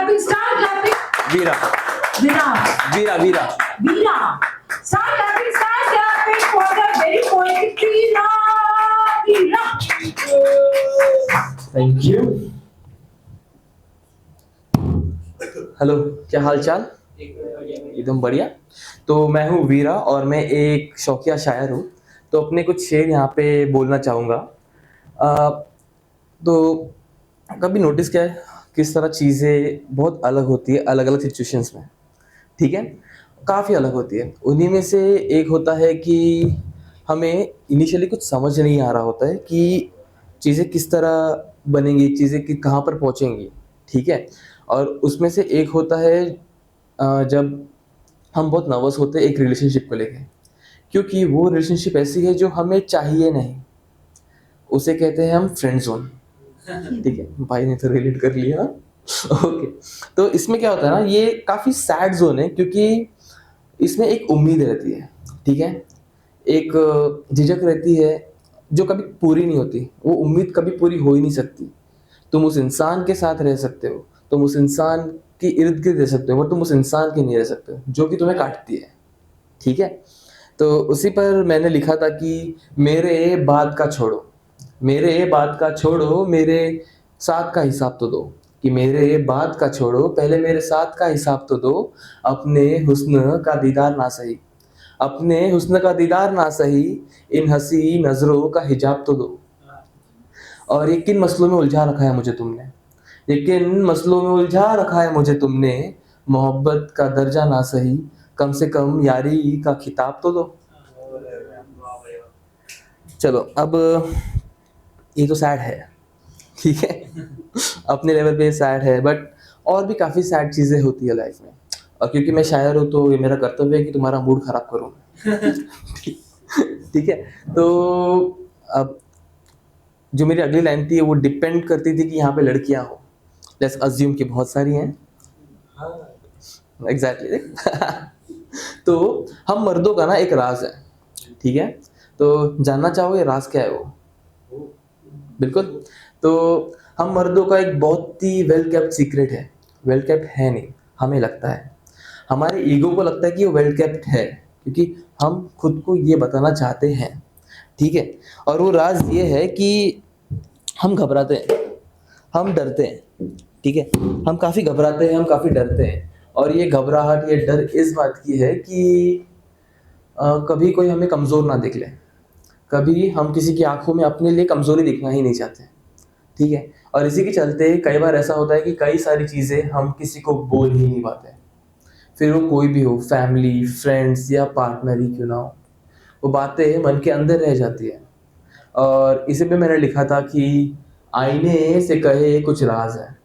clapping, start clapping. Veera Veera. Veera Veera Veera. Start clapping for the very poetic Veera. Veera. Thank you. Hello, क्या हाल चाल? एकदम बढ़िया। तो मैं हूँ वीरा और मैं एक शौकिया शायर हूँ, तो अपने कुछ शेर यहाँ पे बोलना चाहूँगा। तो कभी नोटिस किया है किस तरह चीज़ें बहुत अलग होती है अलग अलग सिचुएशंस में, ठीक है? काफ़ी अलग होती है। उन्हीं में से एक होता है कि हमें इनिशियली कुछ समझ नहीं आ रहा होता है कि चीज़ें किस तरह बनेंगी, चीज़ें कि कहाँ पर पहुँचेंगी, ठीक है? और उसमें से एक होता है जब हम बहुत नर्वस होते हैं एक रिलेशनशिप को लेके, क्योंकि वो रिलेशनशिप ऐसी है जो हमें चाहिए नहीं, उसे कहते हैं हम फ्रेंड जोन, ठीक है? भाई ने तो रिलेट कर लिया। ओके, तो इसमें क्या होता है ना, ये काफ़ी सैड जोन है क्योंकि इसमें एक उम्मीद रहती है, ठीक है? एक झिझक रहती है जो कभी पूरी नहीं होती, वो उम्मीद कभी पूरी हो ही नहीं सकती। तुम उस इंसान के साथ रह सकते हो, तुम उस इंसान के इर्द गिर्द रह सकते हो, पर तुम उस इंसान के नहीं रह सकते हो जो कि तुम्हें काटती है, ठीक है? तो उसी पर मैंने लिखा था कि मेरे बाद का छोड़ो, मेरे बाद का छोड़ो, मेरे साथ का हिसाब तो दो, कि मेरे बाद का छोड़ो, पहले मेरे साथ का हिसाब तो दो, अपने हुस्न का दीदार ना सही, अपने हुस्न का दीदार ना सही, इन हंसी नजरों का हिजाब तो दो। और ये किन मसलों में उलझा रखा है मुझे तुमने, ये किन मसलों में उलझा रखा है मुझे तुमने, मोहब्बत का दर्जा ना सही, कम से कम यारी का खिताब तो दो। चलो, अब ये तो सैड है, ठीक है? अपने लेवल पे सैड है, बट और भी काफ़ी सैड चीज़ें होती है लाइफ में, और क्योंकि मैं शायर हूँ तो ये मेरा कर्तव्य है कि तुम्हारा मूड खराब करूँ। ठीक है? तो अब जो मेरी अगली लाइन थी वो डिपेंड करती थी कि यहाँ पे लड़कियाँ हो, लेट्स अज्यूम कि बहुत सारी हैं, एग्जैक्टली। तो हम मर्दों का ना एक राज है, ठीक है? तो जानना चाहोगे राज क्या है वो? बिल्कुल। तो हम मर्दों का एक बहुत ही वेल केप्ट सीक्रेट है, वेल केप्ट है नहीं, हमें लगता है, हमारे ईगो को लगता है कि वो वेल केप्ट है, क्योंकि हम खुद को ये बताना चाहते हैं, ठीक है? और वो राज ये है कि हम घबराते हैं, हम डरते हैं, ठीक है? हम काफ़ी घबराते हैं, हम काफ़ी डरते हैं, और ये घबराहट, ये डर इस बात की है कि कभी कोई हमें कमज़ोर ना देख ले, कभी हम किसी की आंखों में अपने लिए कमज़ोरी दिखना ही नहीं चाहते, ठीक है? और इसी के चलते कई बार ऐसा होता है कि कई सारी चीज़ें हम किसी को बोल ही नहीं पाते, फिर वो कोई भी हो, फैमिली, फ्रेंड्स या पार्टनर ही क्यों ना हो, वो बातें मन के अंदर रह जाती है। और इसी पे मैंने लिखा था कि आईने से कहे कुछ राज है,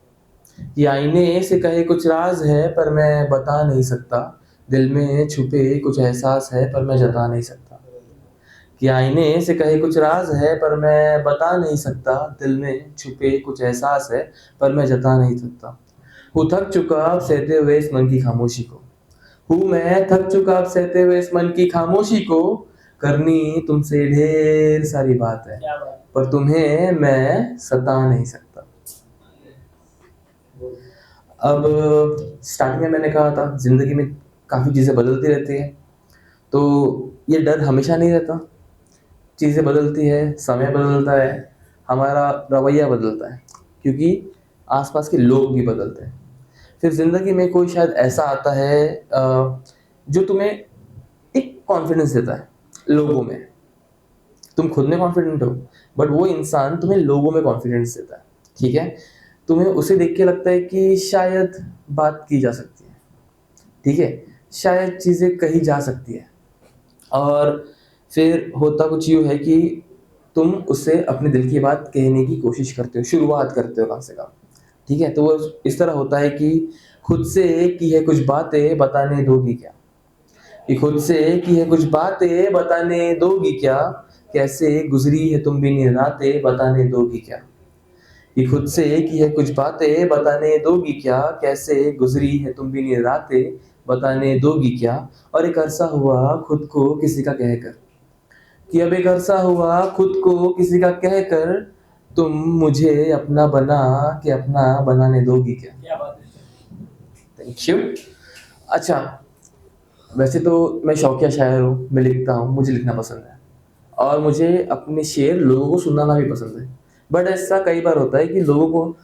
कि आईने से कहे कुछ राज है पर मैं बता नहीं सकता, दिल में छुपे कुछ एहसास है पर मैं जता नहीं सकता, कि आईने से कहे कुछ राज है पर मैं बता नहीं सकता, दिल में छुपे कुछ एहसास है पर मैं जता नहीं सकता, हूँ थक चुका अब सहते हुए इस मन की खामोशी को, हूँ मैं थक चुका अब सहते हुए इस मन की खामोशी को, करनी तुमसे ढेर सारी बात है पर तुम्हें मैं सता नहीं सकता। अब स्टार्टिंग में मैंने कहा था जिंदगी में काफ़ी चीज़ें बदलती रहती है, तो ये डर हमेशा नहीं रहता, चीज़ें बदलती है, समय बदलता है, हमारा रवैया बदलता है, क्योंकि आसपास के लोग भी बदलते हैं। फिर ज़िंदगी में कोई शायद ऐसा आता है जो तुम्हें एक कॉन्फिडेंस देता है लोगों में, तुम खुद में कॉन्फिडेंट हो, बट वो इंसान तुम्हें लोगों में कॉन्फिडेंस देता है, ठीक है? तुम्हें उसे देख के लगता है कि शायद बात की जा सकती है, ठीक है? शायद चीज़ें कही जा सकती है, और फिर होता कुछ यूँ है कि तुम उससे अपने दिल की बात कहने की कोशिश करते हो, शुरुआत करते हो कम से कम, ठीक है? तो वो इस तरह होता है कि खुद से की है कुछ बातें बताने दोगी क्या, कि खुद से की है कुछ बातें बताने दोगी क्या, कैसे गुजरी है तुम बिन रातें बताने दोगी क्या, कि खुद से की है कुछ बातें बताने दोगी क्या, कैसे गुजरी है तुम बिन रातें बताने दोगी क्या, और एक अरसा हुआ खुद को किसी का कहकर, कि अब एक अरसा हुआ खुद को किसी का कहकर, तुम मुझे अपना बना के अपना बनाने दोगी क्या। क्या बात है। Thank you. अच्छा, वैसे तो मैं शौकिया शायर हूँ, मैं लिखता हूँ, मुझे लिखना पसंद है और मुझे अपने शेर लोगों को सुनाना भी पसंद है। बट ऐसा कई बार होता है कि लोगों को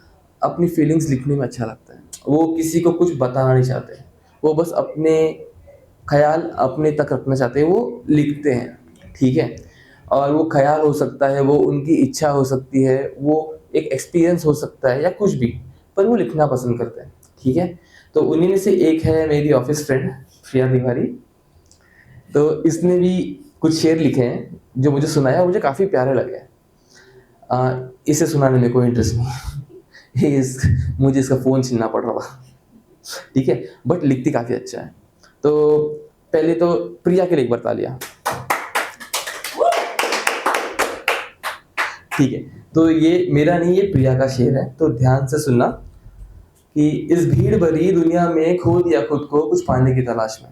अपनी फीलिंग्स लिखने में अच्छा लगता है, वो किसी को कुछ बताना नहीं चाहते, वो बस अपने ख्याल अपने तक रखना चाहते हैं, वो लिखते हैं, ठीक है। और वो ख्याल हो सकता है, वो उनकी इच्छा हो सकती है, वो एक एक्सपीरियंस हो सकता है या कुछ भी, पर वो लिखना पसंद करते हैं, ठीक है। तो उन्हीं में से एक है मेरी ऑफिस फ्रेंड प्रिया तिवारी। तो इसने भी कुछ शेर लिखे हैं जो मुझे सुनाया, मुझे काफ़ी प्यारे लगे। इसे सुनाने में कोई इंटरेस्ट नहीं मुझे इसका फ़ोन छीनना पड़ रहा था, ठीक है, बट लिखती काफ़ी अच्छा है। तो पहले तो प्रिया के लिए एक बार तालियां, ठीक है। तो ये मेरा नहीं, ये प्रिया का शेर है, तो ध्यान से सुनना कि इस भीड़ भरी दुनिया में खो दिया खुद को कुछ पाने की तलाश में।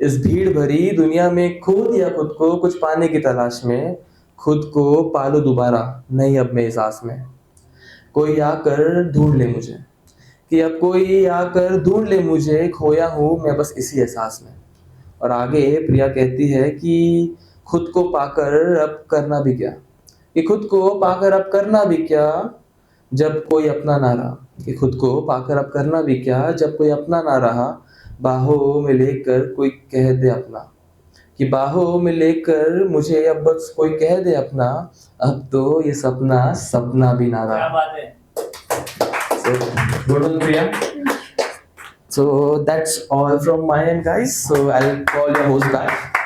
इस भीड़ भरी दुनिया में खो दिया खुद को कुछ पाने की तलाश में, खुद को पालो दोबारा नहीं अब मैं इस आस में। कोई आकर ढूंढ ले मुझे, कि अब कोई आकर ढूंढ ले मुझे, खोया हूँ मैं बस इसी एहसास में। और आगे प्रिया कहती है कि खुद को पाकर अब करना भी क्या, कि खुद को पाकर अब करना भी क्या जब कोई अपना ना रहा, कि खुद को पाकर अब करना भी क्या जब कोई अपना ना रहा। बाहों में लेकर कोई कह दे अपना, कि बाहों में लेकर मुझे अब बस कोई कह दे अपना, अब तो ये सपना सपना भी ना क्या रहा। बात है। So, good one, Priya. So that's all from my end, guys. So I'll call your host back.